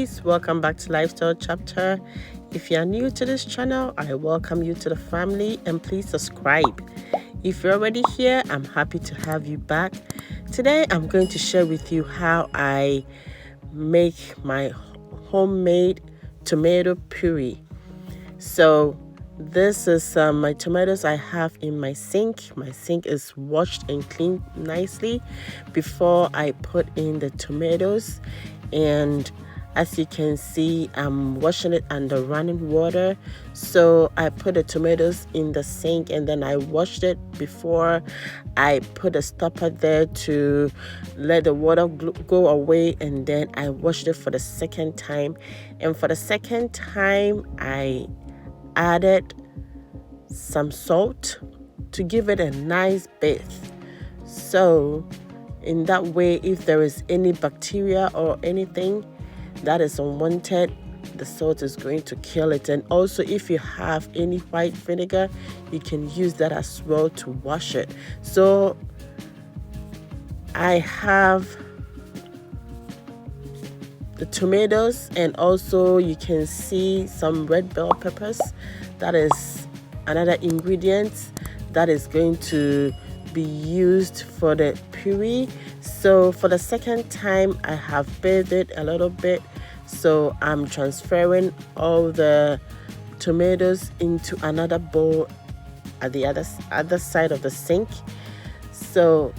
ladies, welcome back to Lifestyle Chapter. If you are new to this channel, I welcome you to the family and please subscribe. If you're already here, I'm happy to have you back. Today I'm going to share with you how I make my homemade tomato puree. So this is my tomatoes I have in my sink. My sink is washed and cleaned nicely before I put in the tomatoes. And as you can see, I'm washing it under running water. So I put the tomatoes in the sink and then I washed it before I put a stopper there to let the water go away, and then I washed it for the second time. And for the second time, I added some salt to give it a nice bath. So in that way, if there is any bacteria or anything that is unwanted, the salt is going to kill it. And also, if you have any white vinegar, you can use that as well to wash it. So I have the tomatoes, and also you can see some red bell peppers. That is another ingredient that is going to be used for the puree. So for the second time, I have bathed it a little bit. So I'm transferring all the tomatoes into another bowl at the other side of the sink. So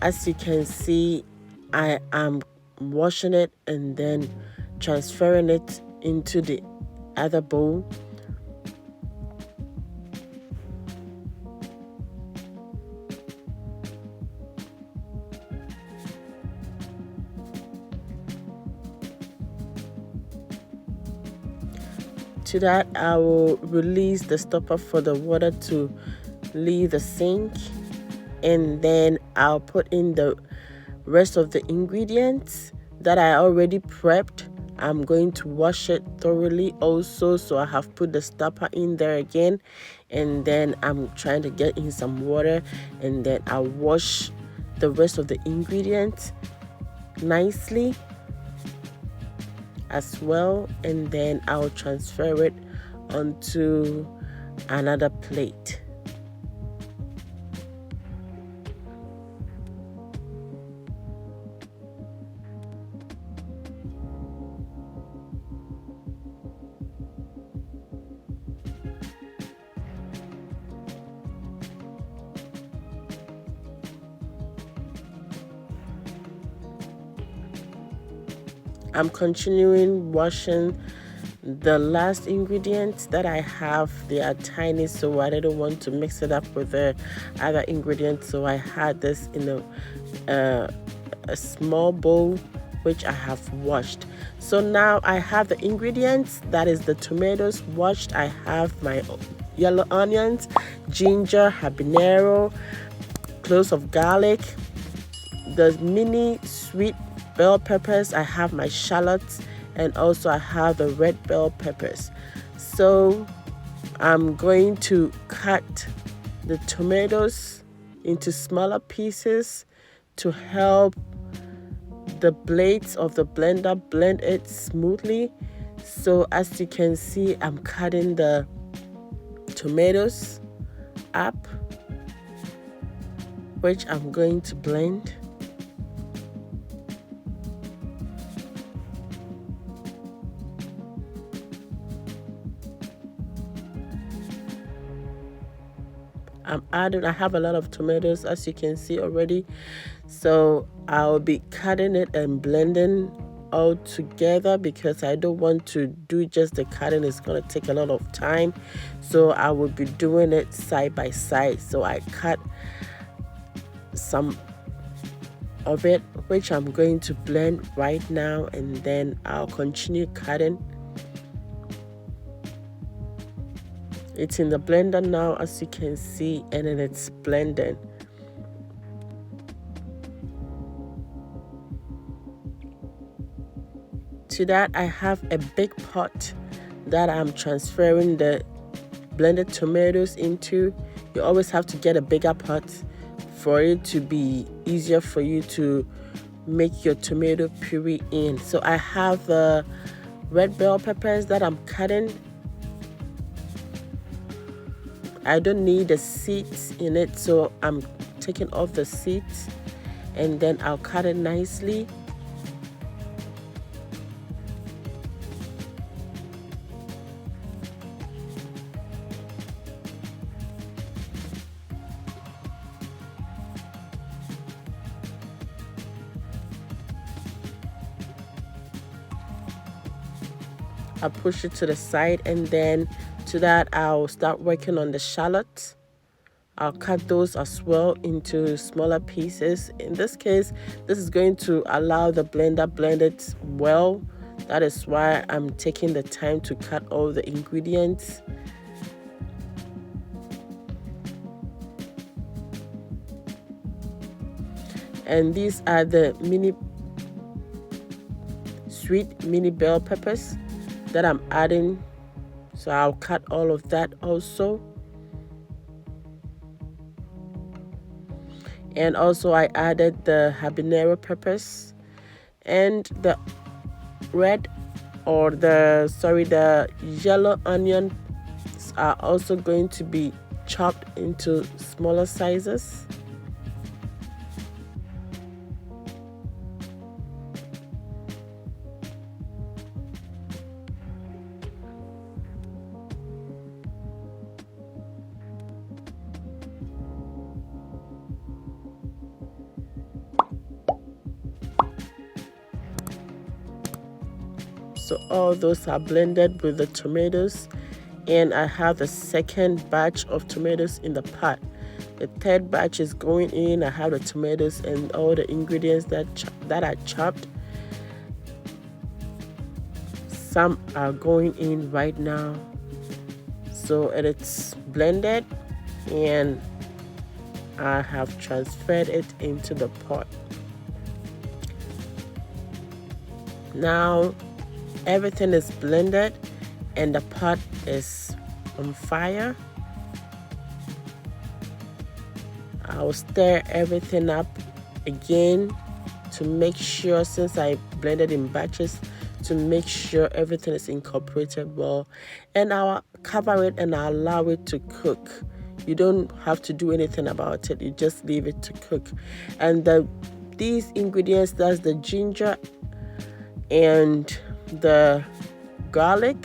as you can see, I am washing it and then transferring it into the other bowl. To that, I will release the stopper for the water to leave the sink, and then I'll put in the rest of the ingredients that I already prepped. I'm going to wash it thoroughly also, so I have put the stopper in there again, and then I'm trying to get in some water, and then I'll wash the rest of the ingredients nicely as well, and then I'll transfer it onto another plate. I'm continuing washing the last ingredients that I have. They are tiny, so I didn't want to mix it up with the other ingredients. So I had this in a small bowl, which I have washed. So now I have the ingredients. That is the tomatoes washed. I have my yellow onions, ginger, habanero, cloves of garlic, the mini sweet bell peppers. I have my shallots, and also I have the red bell peppers. So I'm going to cut the tomatoes into smaller pieces to help the blades of the blender blend it smoothly. So as you can see, I'm cutting the tomatoes up, which I'm going to blend. I have a lot of tomatoes, as you can see already. So I'll be cutting it and blending all together because I don't want to do just the cutting. It's going to take a lot of time. So I will be doing it side by side. So I cut some of it, which I'm going to blend right now, and then I'll continue cutting. It's in the blender now, as you can see, and then it's blending. To that, I have a big pot that I'm transferring the blended tomatoes into. You always have to get a bigger pot for it to be easier for you to make your tomato puree in. So I have red bell peppers that I'm cutting. I don't need the seeds in it, so I'm taking off the seeds and then I'll cut it nicely. I'll push it to the side, and then to that I'll start working on the shallots. I'll cut those as well into smaller pieces. In this case, this is going to allow the blender blend it well. That is why I'm taking the time to cut all the ingredients. And these are the sweet mini bell peppers that I'm adding. So I'll cut all of that also. And also I added the habanero peppers, and the the yellow onions are also going to be chopped into smaller sizes. So all those are blended with the tomatoes, and I have the second batch of tomatoes in the pot. The third batch is going in. I have the tomatoes and all the ingredients that are chopped. Some are going in right now. So it's blended, and I have transferred it into the pot. Now everything is blended and the pot is on fire. I'll stir everything up again to make sure, since I blended in batches, to make sure everything is incorporated well. And I'll cover it and I'll allow it to cook. You don't have to do anything about it. You just leave it to cook. And these ingredients, that's the ginger and the garlic,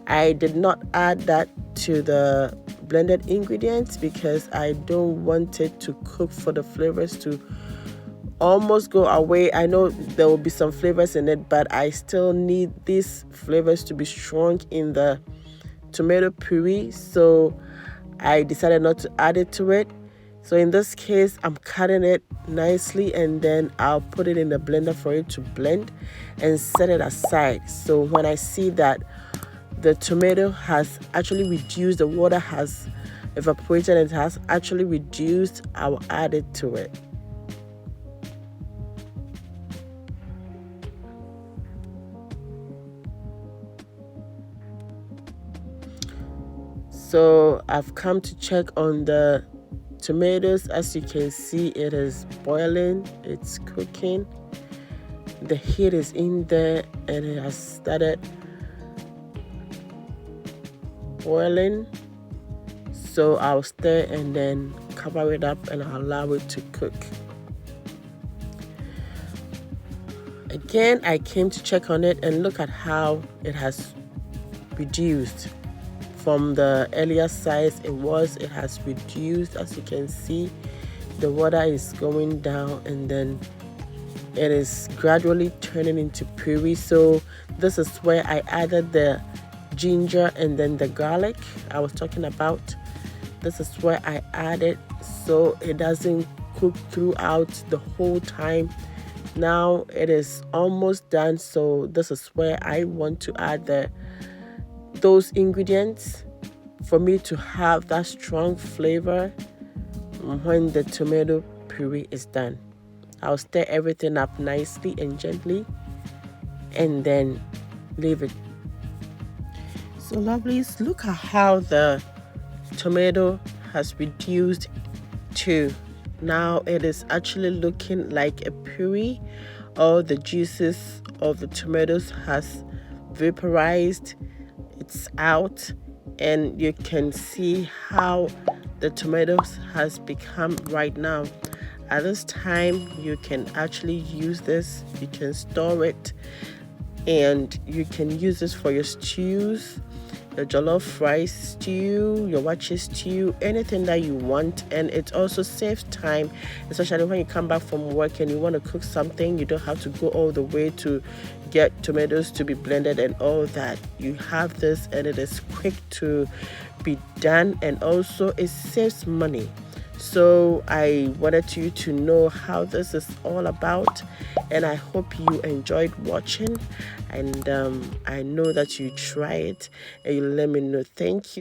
I did not add that to the blended ingredients because I don't want it to cook for the flavors to almost go away. I know there will be some flavors in it, but I still need these flavors to be strong in the tomato puree, so I decided not to add it to it. So in this case, I'm cutting it nicely and then I'll put it in the blender for it to blend and set it aside. So when I see that the tomato has actually reduced, the water has evaporated and it has actually reduced, I'll add it to it. So I've come to check on the tomatoes. As you can see, it is boiling, it's cooking, the heat is in there and it has started boiling. So I'll stir and then cover it up and I'll allow it to cook. Again, I came to check on it and look at how it has reduced. From the earlier size it has reduced. As you can see, the water is going down and then it is gradually turning into puree. So this is where I added the ginger and then the garlic I was talking about. This is where I added, so it doesn't cook throughout the whole time. Now it is almost done, so this is where I want to add those ingredients for me to have that strong flavor when the tomato puree is done. I'll stir everything up nicely and gently and then leave it. So lovelies, look at how the tomato has reduced to now it is actually looking like a puree. All the juices of the tomatoes has vaporized, it's out, and you can see how the tomatoes has become right now. At this time, you can actually use this, you can store it, and you can use this for your stews, your jollof rice stew, your wachi stew, anything that you want. And it also saves time, especially when you come back from work and you want to cook something. You don't have to go all the way to get tomatoes to be blended and all that. You have this and it is quick to be done, and also it saves money. So I wanted you to know how this is all about, and I hope you enjoyed watching, and I know that you try it and you let me know. Thank you.